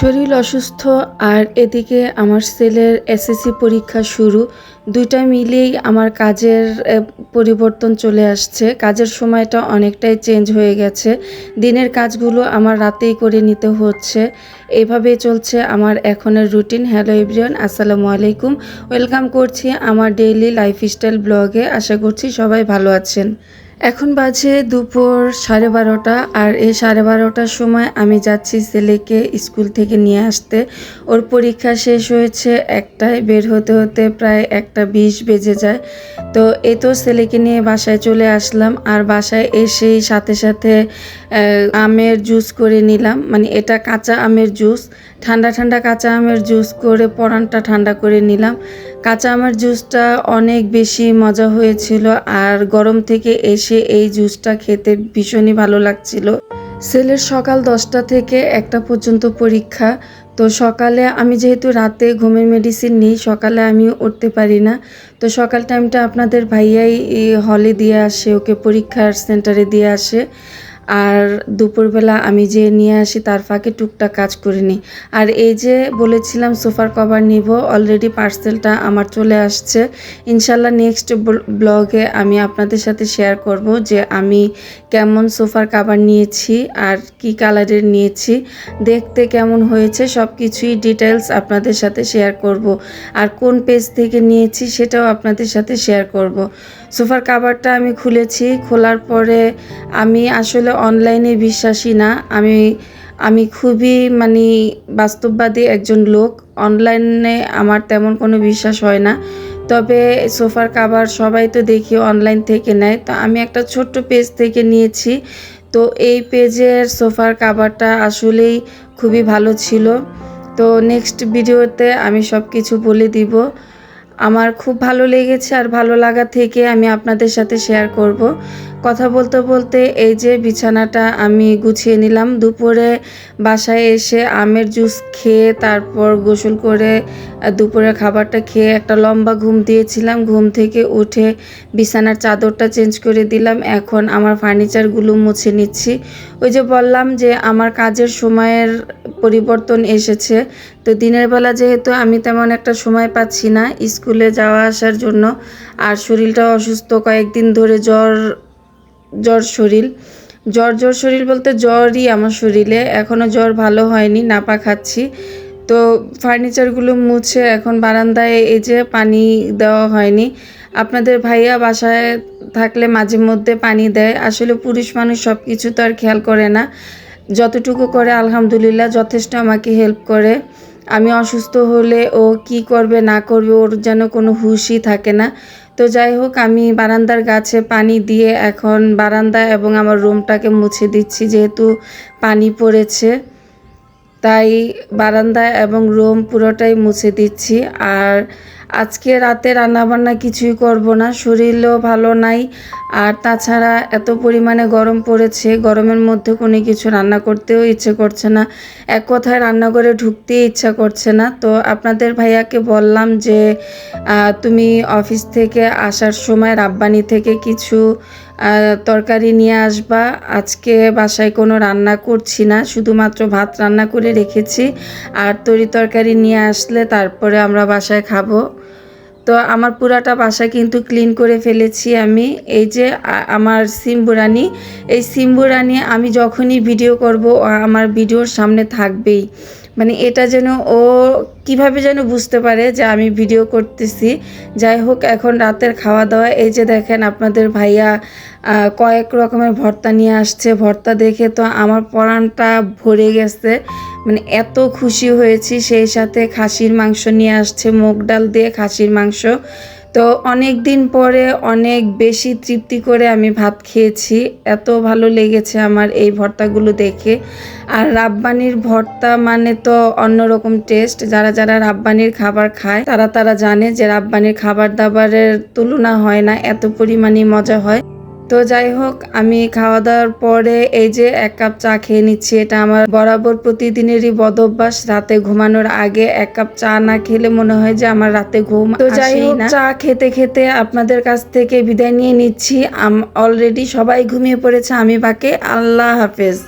শরীর অসুস্থ আর এদিকে আমার ছেলের এসএসসি পরীক্ষা শুরু। ২টা মিলিয়েই আমার কাজের পরিবর্তন চলে আসছে। কাজের সময়টা অনেকটাই চেঞ্জ হয়ে গেছে। দিনের কাজগুলো আমার রাতেই করে নিতে হচ্ছে। এভাবেই চলছে আমার এখনের রুটিন। হ্যালো এভরিওয়ান, আসসালামু আলাইকুম। ওয়েলকাম করছি আমার ডেইলি লাইফস্টাইল ব্লগে। আশা করছি সবাই ভালো আছেন। এখন বাজে দুপুর 12:30 আর এই 12:30টার সময় আমি যাচ্ছি ছেলেকে স্কুল থেকে নিয়ে আসতে। ওর পরীক্ষা শেষ হয়েছে 1টায়, বের হতে হতে প্রায় 1:20 বেজে যায়। তো এই তো ছেলেকে নিয়ে বাসায় চলে আসলাম। আর বাসায় এসেই সাথে সাথে আমের জুস করে নিলাম। মানে এটা কাঁচা আমের জুস, ঠান্ডা ঠান্ডা কাঁচা আমের জুস করে পরানটা ঠান্ডা করে নিলাম। কাঁচা আমের জুসটা অনেক বেশি মজা হয়েছিল আর গরম থেকে এসে এই জুসটা খেতে ভীষণই ভালো লাগছিল। ছেলের সকাল 10টা থেকে 1টা পর্যন্ত পরীক্ষা। তো সকালে আমি যেহেতু রাতে ঘুমের মেডিসিন নিই, সকালে আমি উঠতে পারি না। তো সকাল টাইমটা আপনাদের ভাইয়াই হলে দিয়ে আসে, ওকে পরীক্ষার সেন্টারে দিয়ে আসে। আর দুপুরবেলা আমি যে নিয়ে আসি তার ফাঁকে টুকটাক কাজ করে নিই। আর এই যে বলেছিলাম সোফার কভার নিব, অলরেডি পার্সেলটা আমার চলে আসছে। ইনশাল্লাহ নেক্সট ব্লগে আমি আপনাদের সাথে শেয়ার করব যে আমি কেমন সোফার কভার নিয়েছি আর কি কালারের নিয়েছি, দেখতে কেমন হয়েছে সব কিছুই ডিটেলস আপনাদের সাথে শেয়ার করব। আর কোন পেজ থেকে নিয়েছি সেটাও আপনাদের সাথে শেয়ার করব। সোফার কভারটা আমি খুলেছি, খোলার পরে আমি আসলে অনলাইনে বিশ্বাসী না। আমি খুবই বাস্তববাদী একজন লোক। অনলাইনে আমার তেমন কোনো বিশ্বাস হয় না। তবে সোফার কভার সবাই তো দেখি অনলাইন থেকে নেয়, তো আমি একটা ছোট্ট পেজ থেকে নিয়েছি। তো এই পেজের সোফার কভারটা আসলেই খুবই ভালো ছিল। তো নেক্সট ভিডিওতে আমি সব কিছু বলে দিব। আমার খুব ভালো লেগেছে আর ভালো লাগা থেকে আমি আপনাদের সাথে শেয়ার করব। কথা বলতে বলতে এই যে বিছানাটা আমি গুছিয়ে নিলাম। দুপুরে বাসায় এসে আমের জুস খেয়ে তারপর গোসল করে দুপুরের খাবারটা খেয়ে একটা লম্বা ঘুম দিয়েছিলাম। ঘুম থেকে উঠে বিছানার চাদরটা চেঞ্জ করে দিলাম। এখন আমার ফার্নিচারগুলো মুছে নিচ্ছি। ওই যে বললাম যে আমার কাজের সময়ের পরিবর্তন এসেছে। তো দিনের বেলা যেহেতু আমি তেমন একটা সময় পাচ্ছি না স্কুলে যাওয়া আসার জন্য, আর শরীরটাও অসুস্থ, কয়েকদিন ধরে জ্বর শরীর বলতে জ্বরই আমার শরীরে, এখনও জ্বর ভালো হয়নি, নাপা খাচ্ছি। তো ফার্নিচারগুলো মুছে এখন বারান্দায় এই যে পানি দেওয়া হয়নি। আপনাদের ভাইয়া বাসায় থাকলে মাঝে মধ্যে পানি দেয়। আসলে পুরুষ মানুষ সব কিছু তো আর খেয়াল করে না, যতটুকু করে আলহামদুলিল্লাহ যথেষ্ট আমাকে হেল্প করে। আমি অসুস্থ হলে ও কি করবে না করবে ওর যেন কোনো হুঁশই থাকে না। তো যাই হোক, আমি বারান্দার গাছে পানি দিয়ে এখন বারান্দা এবং আমার রুমটাকে মুছে দিচ্ছি, যেহেতু পানি পড়েছে তাই বারান্দা এবং রুম পুরোটাই মুছে দিচ্ছি। আর আজকে রাতে রান্নাবান্না কিছুই করব না, শরীরও ভালো নাই। আর তাছাড়া এত পরিমাণে গরম পড়েছে, গরমের মধ্যে কোনো কিছু রান্না করতেও ইচ্ছে করছে না, এক কথায় রান্নাঘরে ঢুকতেই ইচ্ছা করছে না। তো আপনাদের ভাইয়াকে বললাম যে তুমি অফিস থেকে আসার সময় রাব্বানি থেকে কিছু তরকারি নিয়ে আসবা। আজকে বাসায় কোনো রান্না করছি না, শুধুমাত্র ভাত রান্না করে রেখেছি। আর তরকারি নিয়ে আসলে তারপরে আমরা বাসায় খাবো। তো আমার পুরাটা বাসা কিন্তু ক্লিন করে ফেলেছি আমি। এই যে আমার সিম্বুরানি, এই সিম্বুরানি আমি যখনই ভিডিও করব আমার ভিডিওর সামনে থাকবেই। মানে এটা যেন ও কিভাবে যেন বুঝতে পারে যে আমি ভিডিও করতেছি। যাই হোক, এখন রাতের খাওয়া দাওয়া এই যে দেখেন আপনাদের ভাইয়া কয়েক রকমের ভর্তা নিয়ে আসছে। ভর্তা দেখে তো আমার পরানটা ভরে গেছে, মানে এত খুশি হয়েছি। সেই সাথে খাসির মাংস নিয়ে আসছে, মুগ ডাল দিয়ে খাসির মাংস। তো অনেক দিন পরে অনেক বেশি তৃপ্তি করে আমি ভাত খেয়েছি, এত ভালো লেগেছে আমার এই ভর্তাগুলো দেখে। আর রাব্বানির ভর্তা মানে তো অন্যরকম টেস্ট। যারা যারা রাব্বানির খাবার খায় তারা জানে যে রাব্বানির খাবার দাবারের তুলনা হয় না, এত পরিমাণে মজা হয়। তো যাই হোক, আমি খাওয়া দাওয়ার পরে এই যে 1 কাপ চা খেয়ে নিচ্ছি। এটা আমার বরাবর প্রতিদিনেরই বদ অভ্যাস, রাতে ঘুমানোর আগে 1 কাপ চা না খেলে মনে হয় যে আমার রাতে ঘুম আসেই না। তো যাই হোক, চা খেতে খেতে আপনাদের কাছ থেকে বিদায় নিয়ে নিচ্ছি। অলরেডি সবাই ঘুমিয়ে পড়েছে, আমি বাকি। আল্লাহ হাফেজ।